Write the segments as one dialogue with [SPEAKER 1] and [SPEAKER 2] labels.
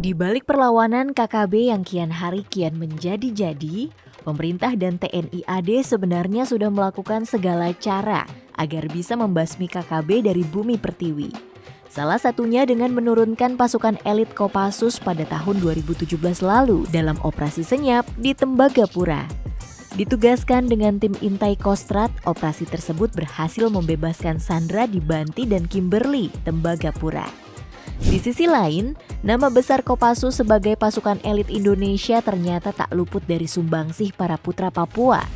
[SPEAKER 1] Di balik perlawanan KKB yang kian hari kian menjadi-jadi, pemerintah dan TNI AD sebenarnya sudah melakukan segala cara agar bisa membasmi KKB dari bumi pertiwi. Salah satunya dengan menurunkan pasukan elit Kopassus pada tahun 2017 lalu dalam operasi senyap di Tembagapura. Ditugaskan dengan tim Intai Kostrad, operasi tersebut berhasil membebaskan Sandra di Banti dan Kimberly, Tembagapura. Di sisi lain, nama besar Kopassus sebagai pasukan elit Indonesia ternyata tak luput dari sumbangsih para putra Papua.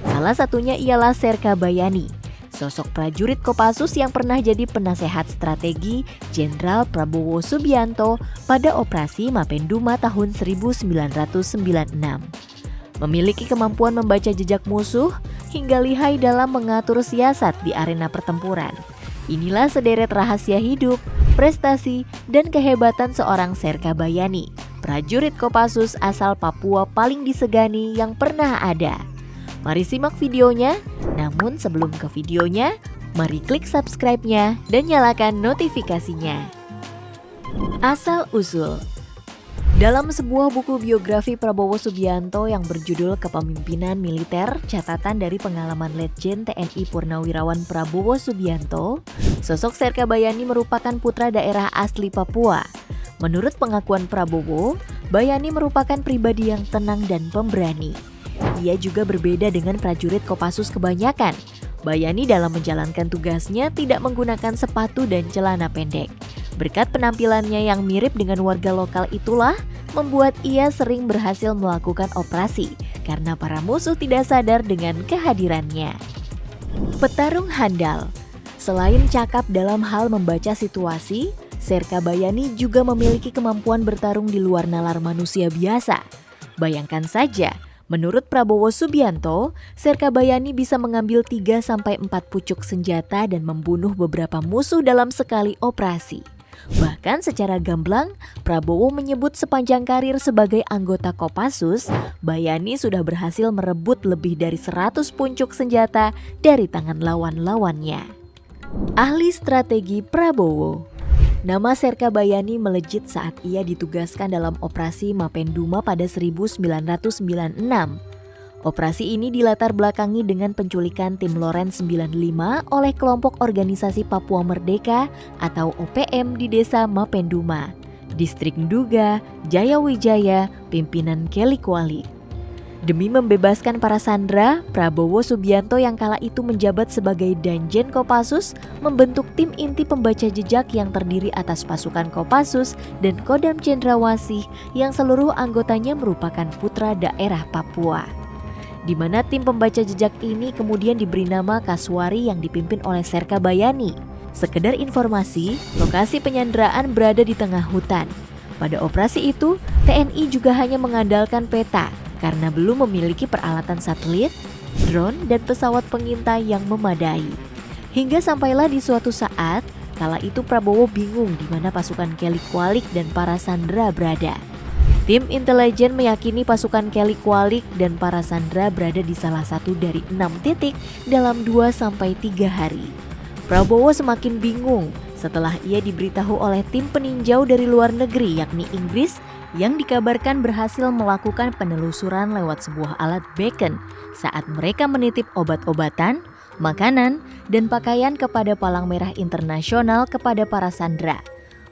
[SPEAKER 1] Salah satunya ialah Serka Bayani, sosok prajurit Kopassus yang pernah jadi penasehat strategi Jenderal Prabowo Subianto pada operasi Mapenduma tahun 1996. Memiliki kemampuan membaca jejak musuh hingga lihai dalam mengatur siasat di arena pertempuran. Inilah sederet rahasia hidup, prestasi, dan kehebatan seorang Serka Bayani, prajurit Kopassus asal Papua paling disegani yang pernah ada. Mari simak videonya, namun sebelum ke videonya, mari klik subscribe-nya dan nyalakan notifikasinya. Asal-usul. Dalam sebuah buku biografi Prabowo Subianto yang berjudul Kepemimpinan Militer, catatan dari pengalaman Letjen TNI Purnawirawan Prabowo Subianto, sosok Serka Bayani merupakan putra daerah asli Papua. Menurut pengakuan Prabowo, Bayani merupakan pribadi yang tenang dan pemberani. Ia juga berbeda dengan prajurit Kopassus kebanyakan. Bayani dalam menjalankan tugasnya tidak menggunakan sepatu dan celana pendek. Berkat penampilannya yang mirip dengan warga lokal itulah membuat ia sering berhasil melakukan operasi karena para musuh tidak sadar dengan kehadirannya. Petarung handal. Selain cakap dalam hal membaca situasi, Serka Bayani juga memiliki kemampuan bertarung di luar nalar manusia biasa. Bayangkan saja, menurut Prabowo Subianto, Serka Bayani bisa mengambil 3-4 pucuk senjata dan membunuh beberapa musuh dalam sekali operasi. Bahkan secara gamblang, Prabowo menyebut sepanjang karir sebagai anggota Kopassus, Bayani sudah berhasil merebut lebih dari 100 pucuk senjata dari tangan lawan-lawannya. Ahli strategi Prabowo. Nama Serka Bayani melejit saat ia ditugaskan dalam operasi Mapenduma pada 1996. Operasi ini dilatar belakangi dengan penculikan tim Lorentz 95 oleh kelompok organisasi Papua Merdeka atau OPM di desa Mapenduma, Distrik Nduga, Jayawijaya, pimpinan Kelly Kuali. Demi membebaskan para sandera, Prabowo Subianto yang kala itu menjabat sebagai Danjen Kopassus membentuk tim inti pembaca jejak yang terdiri atas pasukan Kopassus dan Kodam Cendrawasih yang seluruh anggotanya merupakan putra daerah Papua. Di mana tim pembaca jejak ini kemudian diberi nama Kaswari yang dipimpin oleh Serka Bayani. Sekedar informasi, lokasi penyanderaan berada di tengah hutan. Pada operasi itu, TNI juga hanya mengandalkan peta karena belum memiliki peralatan satelit, drone, dan pesawat pengintai yang memadai. Hingga sampailah di suatu saat, kala itu Prabowo bingung di mana pasukan Kelly Kualik dan para sandera berada. Tim intelijen meyakini pasukan Kelly Kualik dan para sandera berada di salah satu dari 6 titik dalam 2-3 hari. Prabowo semakin bingung setelah ia diberitahu oleh tim peninjau dari luar negeri yakni Inggris yang dikabarkan berhasil melakukan penelusuran lewat sebuah alat beacon saat mereka menitip obat-obatan, makanan, dan pakaian kepada Palang Merah Internasional kepada para sandera.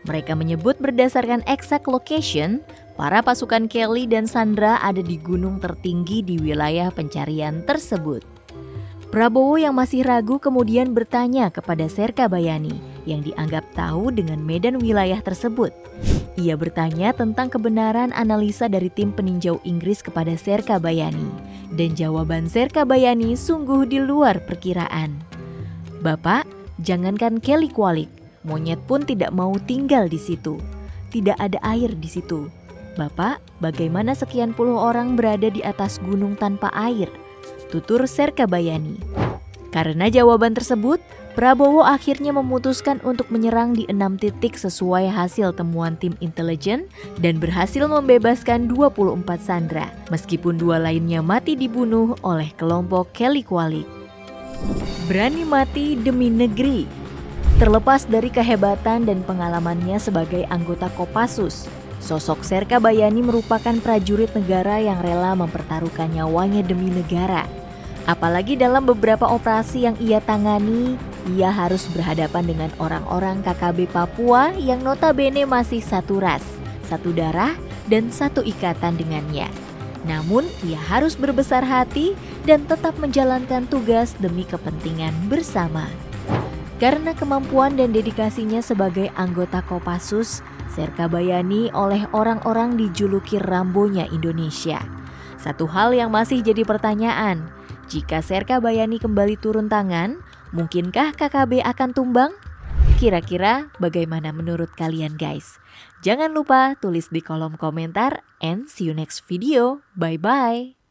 [SPEAKER 1] Mereka menyebut berdasarkan exact location, para pasukan Kelly dan Sandra ada di gunung tertinggi di wilayah pencarian tersebut. Prabowo yang masih ragu kemudian bertanya kepada Serka Bayani yang dianggap tahu dengan medan wilayah tersebut. Ia bertanya tentang kebenaran analisa dari tim peninjau Inggris kepada Serka Bayani. Dan jawaban Serka Bayani sungguh di luar perkiraan. Bapak, jangankan Kelly Kualik, monyet pun tidak mau tinggal di situ. Tidak ada air di situ. Bapak, bagaimana sekian puluh orang berada di atas gunung tanpa air? Tutur Serka Bayani. Karena jawaban tersebut, Prabowo akhirnya memutuskan untuk menyerang di 6 titik sesuai hasil temuan tim intelijen dan berhasil membebaskan 24 sandera, meskipun 2 lainnya mati dibunuh oleh kelompok Kelly Kualik. Berani mati demi negeri. Terlepas dari kehebatan dan pengalamannya sebagai anggota Kopassus, Sosok Serka Bayani merupakan prajurit negara yang rela mempertaruhkan nyawanya demi negara. Apalagi dalam beberapa operasi yang ia tangani, ia harus berhadapan dengan orang-orang KKB Papua yang notabene masih satu ras, satu darah, dan satu ikatan dengannya. Namun, ia harus berbesar hati dan tetap menjalankan tugas demi kepentingan bersama. Karena kemampuan dan dedikasinya sebagai anggota Kopassus, Serka Bayani oleh orang-orang dijuluki Rambonya Indonesia. Satu hal yang masih jadi pertanyaan, jika Serka Bayani kembali turun tangan, mungkinkah KKB akan tumbang? Kira-kira bagaimana menurut kalian guys? Jangan lupa tulis di kolom komentar and see you next video. Bye-bye.